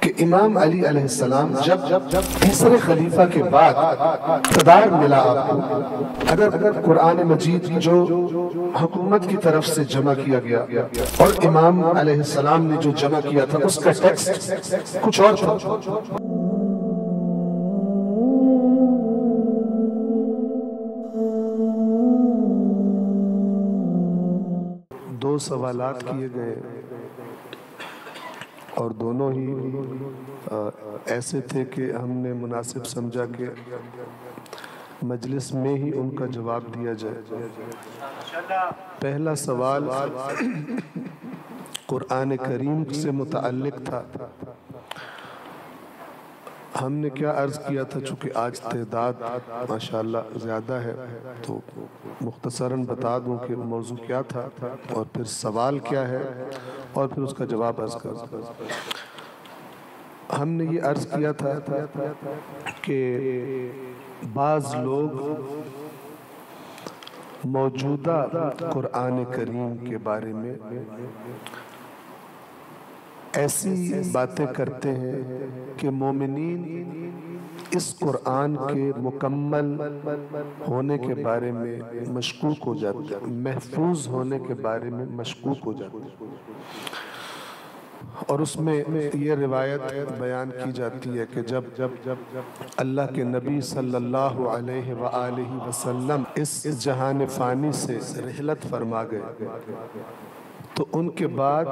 कि इमाम अली अलैहिस्सलाम जब तीसरे खलीफा के बाद इक़्तिदार मिला आपको, अगर कुरान मजीद जो हुकूमत की तरफ से जमा किया गया और इमाम अलैहिस्सलाम ने जो जमा किया था उसका टेक्स्ट कुछ और था। दो सवालात किए गए और दोनों ही ऐसे थे कि हमने मुनासिब समझा कि मजलिस में ही उनका जवाब दिया जाए। पहला सवाल कुरान करीम से मुतअल्लिक़ था। हमने क्या अर्ज़ किया था, चूँकि आज तादाद माशाअल्लाह ज़्यादा है तो मुख्तसरन बता दूं कि मौजू क्या था और फिर सवाल क्या है और फिर उसका जवाब अर्ज़ कर। हमने ये अर्ज़ किया था कि बाज़ लोग मौजूदा कुरान करीम के बारे में ऐसी बातें करते हैं कि मोमिनीन इस कुरान के मुकम्मल होने के बारे में मशकूक हो जाते हैं, महफूज होने के बारे में मशकूक हो जाते हैं। और उसमें ये रिवायत बयान की जाती है कि जब अल्लाह के नबी सल्लल्लाहु अलैहि वसल्लम इस जहान फ़ानी से रिहलत फरमा गए तो उनके बाद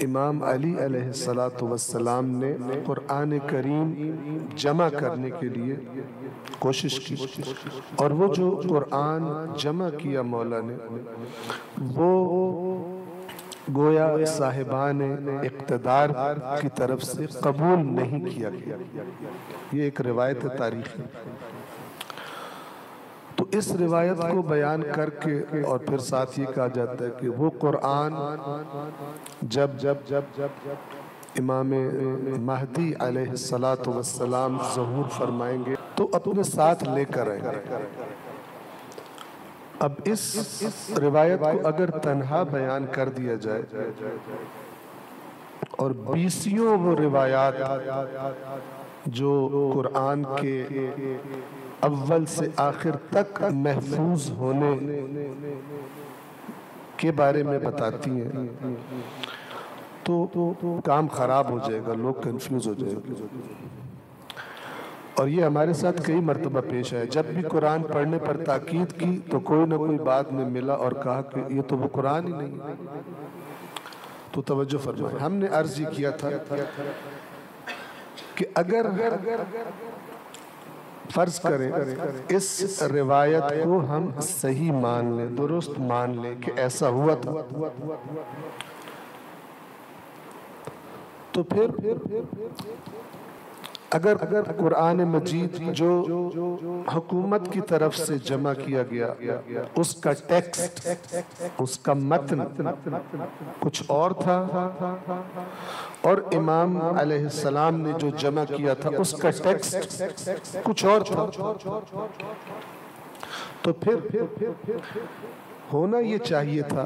इमाम अली अलैहिस्सलातु वस्सलाम ने कुरान करीम जमा करने के लिए कोशिश की और वो जो कुरान जमा किया मौला ने वो गोया साहिबान इक़्तिदार की तरफ से कबूल नहीं किया गया। ये एक रिवायत तारीख़ी। तो इस रिवायत को बयान करके और फिर साथ ये कहा जाता है कि वो कुरान जब इमाम महदी अलैहिस्सलातु वस्सलाम ज़हूर फरमाएंगे तो अपने साथ लेकर आएंगे। अब इस रिवायत को अगर तन्हा बयान कर दिया जाए और बीसियों वो रिवायात जो कुरान के अव्वल से आखिर तक महफूज होने के बारे में बताती हैं तो काम खराब हो जाएगा, लोग कंफ्यूज हो जाएंगे। और ये हमारे साथ कई मर्तबा पेश है। जब भी कुरान पढ़ने पर ताकीद की तो कोई ना कोई बात में मिला और कहा कि ये तो वो कुरान ही नहीं है। तो तवज्जो फरमाएं, हमने अर्ज़ किया था कि अगर फर्ज करें इस रिवायत को हम सही मान लें, दुरुस्त मान लें कि ऐसा हुआ था, तो फिर अगर कुरान मजीद जो हुकूमत की तरफ से जमा किया गया उसका टेक्स्ट, उसका मतन कुछ और था और इमाम अलैहिस्सलाम ने जो जमा किया था उसका टेक्स्ट कुछ और था, तो फिर होना ये चाहिए था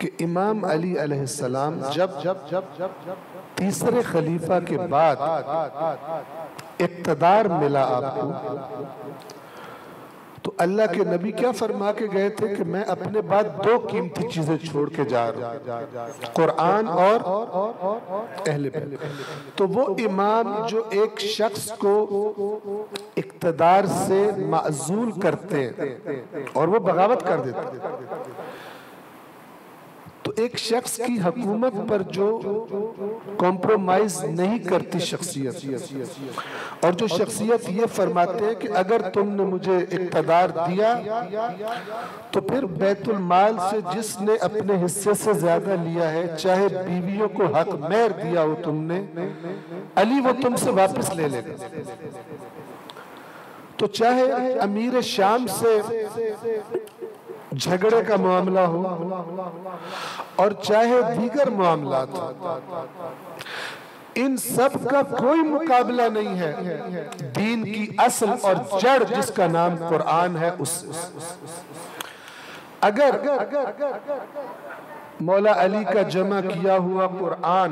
कि इमाम अली अलैहिस्सलाम जब तीसरे खलीफा के बाद इक़्तिदार मिला आपको तो अल्लाह के नबी क्या फरमा के गए थे कि मैं अपने बाद दो कीमती चीजें छोड़ के जा रहा हूं, कुरान और अहले बैत। तो वो इमाम जो एक शख्स को इक़्तिदार से माज़ूल करते हैं और वो बगावत कर देते हैं, तो एक शख्स की हुकूमत पर जो कॉम्प्रोमाइज नहीं करती शख्सियत, और जो शख्सियत ये फरमाते हैं कि अगर तुमने मुझे इक़्तिदार दिया तो फिर बैतुल माल से जिसने अपने हिस्से से ज्यादा लिया है, चाहे बीवियों को हक मेहर दिया हो तुमने, अली वो तुमसे वापस ले लेगा। तो चाहे अमीर शाम से झगड़े का मामला हो और चाहे दीगर मामला हो, इन सब का कोई मुकाबला नहीं है दीन की असल और जड़ जिसका नाम कुरान है। उस अगर मौला अली का जमा किया हुआ कुरान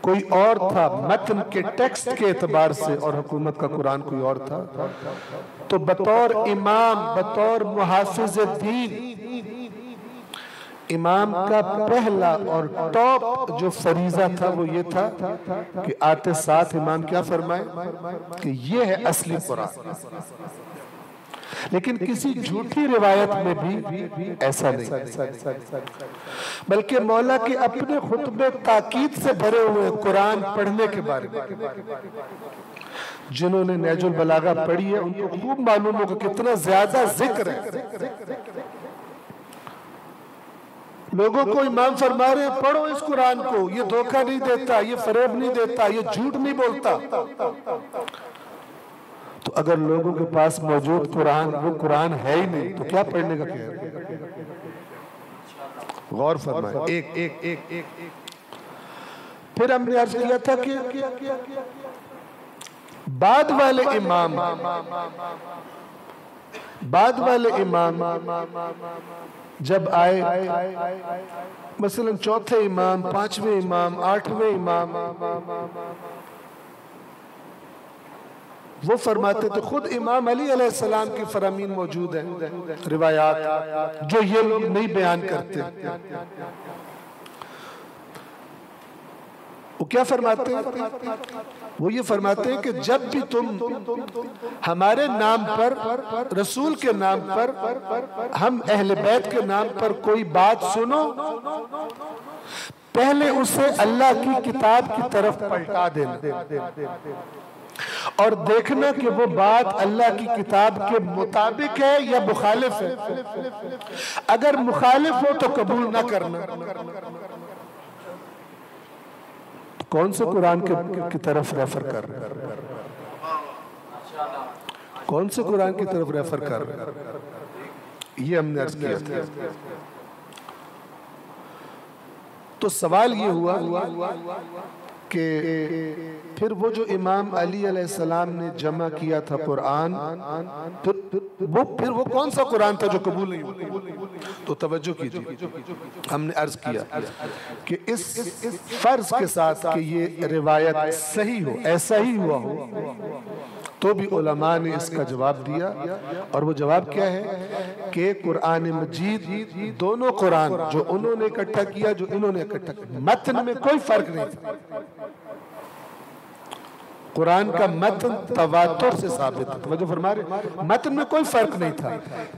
कोई और था मतन के टेक्स्ट के एतबार से, और हुकूमत का कुरान कोई और था, तो बतौर इमाम, बतौर मुहाफिज दीन, इमाम का पहला और टॉप जो फरीजा था वो ये था कि आते साथ इमाम क्या फरमाए कि ये है असली कुरान। लेकिन किसी झूठी रिवायत में भी ऐसा नहीं, बल्कि मौला के अपने खुतबे ताकीद से भरे हुए कुरान पढ़ने के बारे में। जिन्होंने नहजुल बलागा पढ़ी है उनको खूब मालूम होगा कितना ज्यादा जिक्र है। लोगों को इमाम फरमा रहे हैं पढ़ो इस कुरान को, ये धोखा नहीं देता, ये फरेब नहीं देता, ये झूठ नहीं बोलता। तो अगर लोगों के पास मौजूद कुरान वो कुरान है ही नहीं तो क्या पढ़ने का क्या है? गौर फरमाए। एक एक एक एक फिर हमने अर्ज किया था कि बाद वाले इमाम जब आए, मसलन चौथे इमाम, पांचवें इमाम, आठवें इमाम, वो फरमाते तो खुद इमाम अली अलैहिस्सलाम की फरामीन मौजूद हैं, रिवायात जो ये लोग नहीं बयान करते। वो क्या फरमाते हैं? वो ये फरमाते हैं कि जब भी तुम हमारे नाम पर, रसूल के नाम पर, हम अहले बैत के नाम पर कोई बात सुनो, पहले उसे अल्लाह की किताब की तरफ पलटा देना और देखना कि वो बात अल्लाह की किताब के मुताबिक है या मुखालिफ है। अगर मुखालिफ हो तो कबूल ना करना। कौन से कुरान की तरफ रेफर कर रहे हैं? कौन से कुरान की तरफ रेफर कर रहे हैं? ये हमने अर्ज किया था। तो सवाल ये हुआ कि फिर वो जो इमाम अली अलैहिस्सलाम ने जमा किया था कुरान, फिर वो कौन सा कुरान था जो कबूल नहीं हुआ? तो तवज्जो कीजिए, हमने अर्ज किया कि इस फर्ज के साथ कि ये रिवायत सही हो, ऐसा ही हुआ हो, तो भी उलमा ने इसका जवाब दिया। और वो जवाब क्या है कि कुरान मजीद, दोनों कुरान जो उन्होंने इकट्ठा किया, जो इन्होंने इकट्ठा किया, मतन में कोई फर्क नहीं था। कुरान का मतन तवातुर से साबित है, जो फरमा रहे मतन में कोई फर्क नहीं था।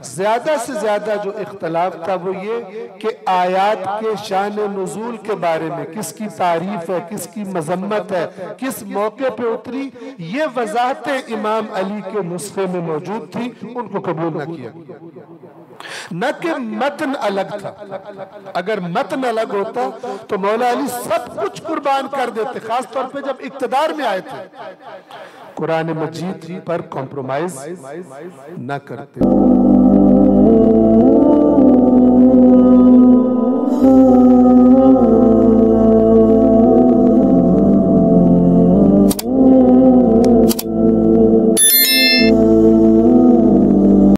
ज्यादा से ज्यादा जो इख्तलाफ था वो ये कि आयात के शान नुज़ूल के बारे में, किसकी तारीफ है, किसकी मजम्मत है, किस मौके पे उतरी, ये वजाहतें इमाम अली के नुस्खे में मौजूद थी, उनको कबूल न किया, न कि मतन अलग था। अगर मतन अलग होता तो मौला अली सब कुछ कुर्बान कर देते, खास तौर पे जब इक्तदार में आए थे, कुरान मजीद पर कॉम्प्रोमाइज न करते।